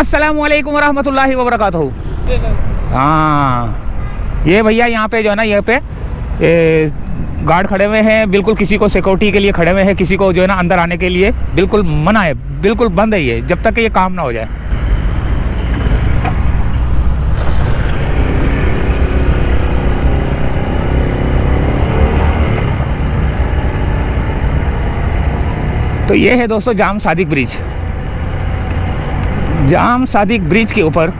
अस्सलामुअलैकुम वरहमतुल्लाहि वबरकातुहू। हाँ, ये भैया यहाँ पे जो है ना, यहाँ पे गार्ड खड़े हुए हैं, बिल्कुल किसी को सिक्योरिटी के लिए खड़े हुए हैं, किसी को जो है ना अंदर आने के लिए बिल्कुल मना है, बिल्कुल बंद है ये, जब तक कि ये काम ना हो जाए। तो ये है दोस्तों जाम सादिक ब्रिज। जाम सादिक ब्रिज के ऊपर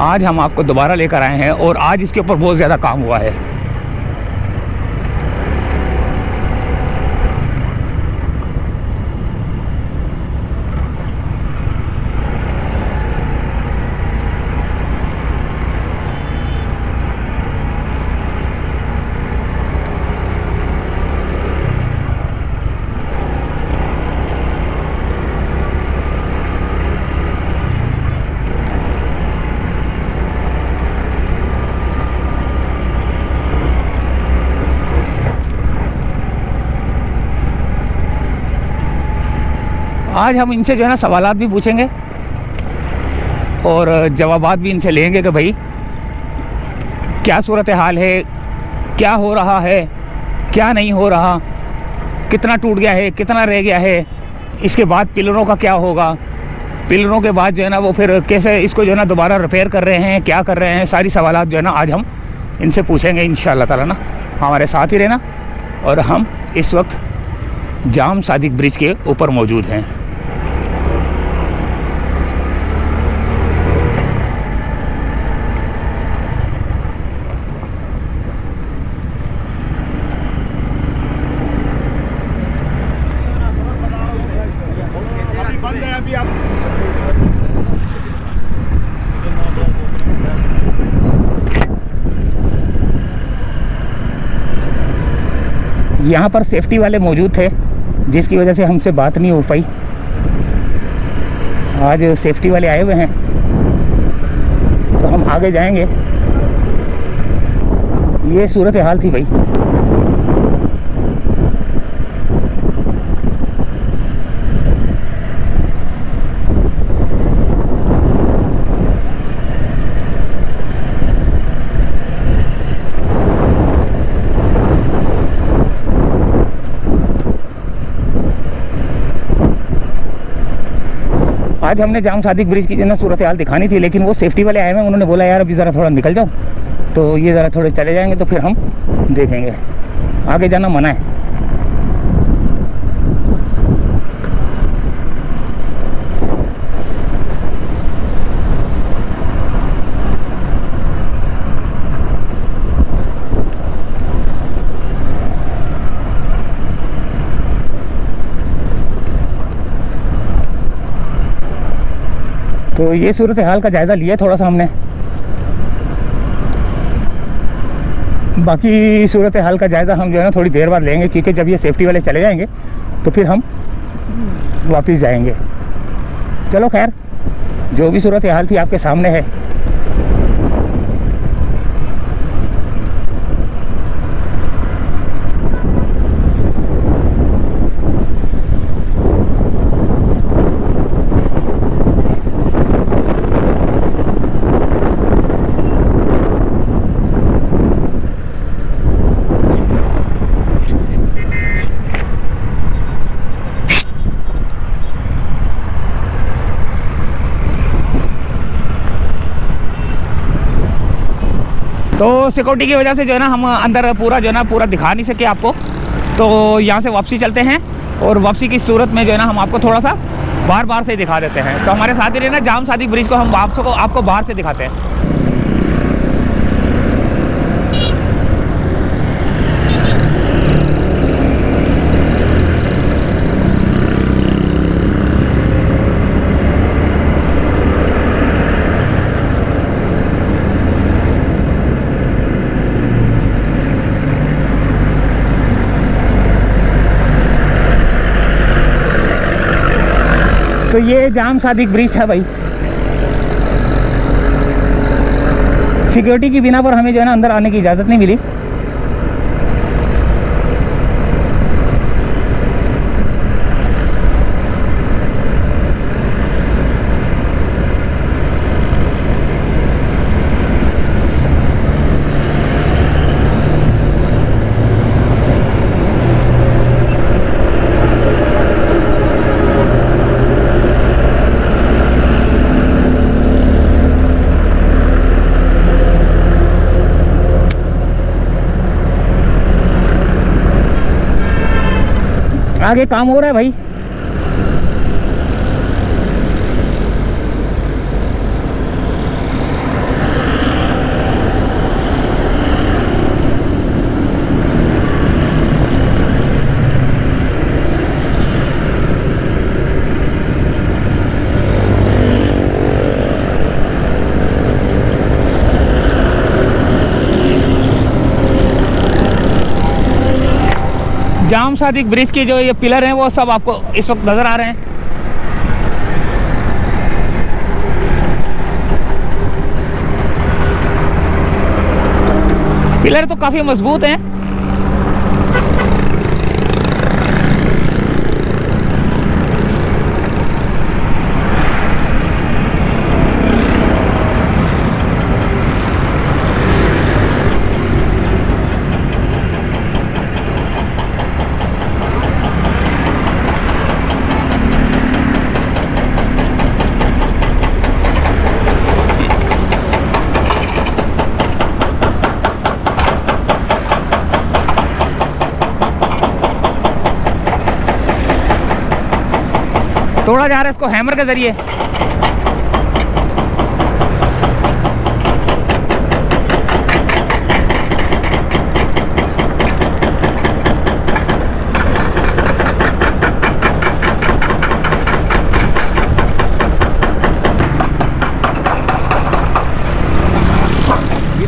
आज हम आपको दोबारा लेकर आए हैं और आज इसके ऊपर बहुत ज़्यादा काम हुआ है। आज हम इनसे जो है ना सवालात भी पूछेंगे और जवाबात भी इनसे लेंगे कि भाई क्या सूरत हाल है, क्या हो रहा है, क्या नहीं हो रहा, कितना टूट गया है, कितना रह गया है, इसके बाद पिलरों का क्या होगा, पिलरों के बाद जो है ना वो फिर कैसे इसको जो है ना दोबारा रिपेयर कर रहे हैं, क्या कर रहे हैं, सारी सवालात जो है ना आज हम इनसे पूछेंगे इंशाअल्लाह ताला ना। हमारे साथ ही रहना। और हम इस वक्त जाम सादिक ब्रिज के ऊपर मौजूद हैं। यहाँ पर सेफ्टी वाले मौजूद थे, जिसकी वजह से हमसे बात नहीं हो पाई। आज सेफ्टी वाले आए हुए हैं तो हम आगे जाएंगे। ये सूरत हाल थी भाई। आज हमने जाम सादिक ब्रिज की जो ना सूरत हाल दिखानी थी, लेकिन वो सेफ्टी वाले आए हैं, उन्होंने बोला यार अभी ज़रा थोड़ा निकल जाओ, तो ये ज़रा थोड़े चले जाएंगे तो फिर हम देखेंगे। आगे जाना मना है। तो ये सूरत हाल का जायज़ा लिया थोड़ा सा हमने। बाकी सूरत हाल का जायज़ा हम जो है ना थोड़ी देर बाद लेंगे, क्योंकि जब ये सेफ्टी वाले चले जाएंगे तो फिर हम वापस जाएंगे। चलो खैर, जो भी सूरत हाल थी आपके सामने है। तो सिक्योरिटी की वजह से जो है ना हम अंदर पूरा जो है ना पूरा दिखा नहीं सके आपको, तो यहाँ से वापसी चलते हैं और वापसी की सूरत में जो है ना हम आपको थोड़ा सा बार बार से दिखा देते हैं। तो हमारे साथ ही रहना, जाम सादिक ब्रिज को हम आपको बाहर से दिखाते हैं। तो ये जाम सादिक ब्रिज था भाई। सिक्योरिटी की बिना पर हमें जो है ना अंदर आने की इजाज़त नहीं मिली। आगे काम हो रहा है भाई। जाम सादिक ब्रिज के जो ये पिलर हैं वो सब आपको इस वक्त नजर आ रहे हैं। पिलर तो काफी मजबूत हैं। तोड़ा जा रहा है इसको हैमर के जरिए। ये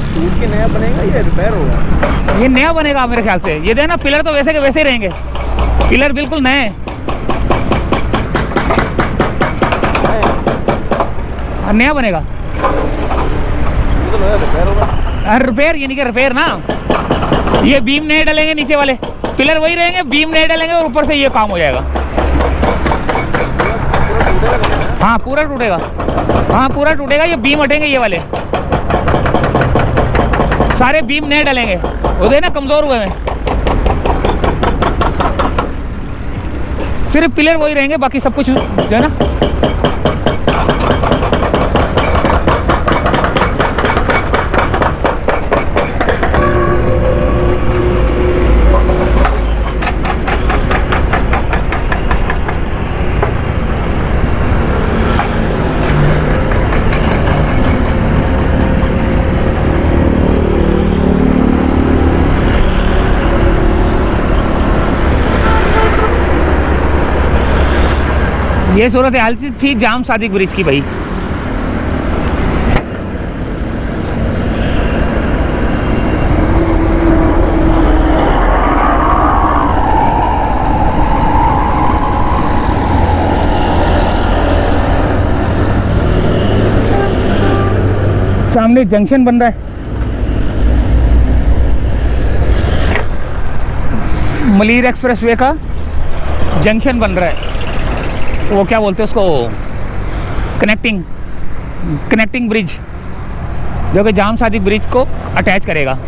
टूट के नया बनेगा या रिपेयर होगा? ये नया बनेगा मेरे ख्याल से। ये देना पिलर तो वैसे के वैसे ही रहेंगे, पिलर बिल्कुल नए हैं। नया बनेगा। तो रिपेयर होगा। रिपेयर यानी कि रिपेयर ना, ये बीम नए डलेंगे, नीचे वाले पिलर वही रहेंगे, बीम नए डलेंगे और ऊपर से ये काम हो जाएगा। हाँ पूरा टूटेगा, हाँ पूरा टूटेगा। ये बीम हटेंगे, ये वाले सारे बीम नए डलेंगे। वो देना कमजोर हुए में, सिर्फ पिलर वही रहेंगे, बाकी सब कुछ जो है ना। ये सूरत हाल थी जाम सादिक ब्रिज की भाई। सामने जंक्शन बन रहा है, मलीर एक्सप्रेसवे का जंक्शन बन रहा है। वो क्या बोलते हैं उसको, कनेक्टिंग ब्रिज, जो कि जाम सादिक ब्रिज को अटैच करेगा।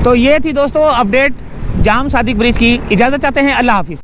तो ये थी दोस्तों अपडेट जाम सादिक ब्रिज की। इजाज़त चाहते हैं, अल्लाह हाफिज़।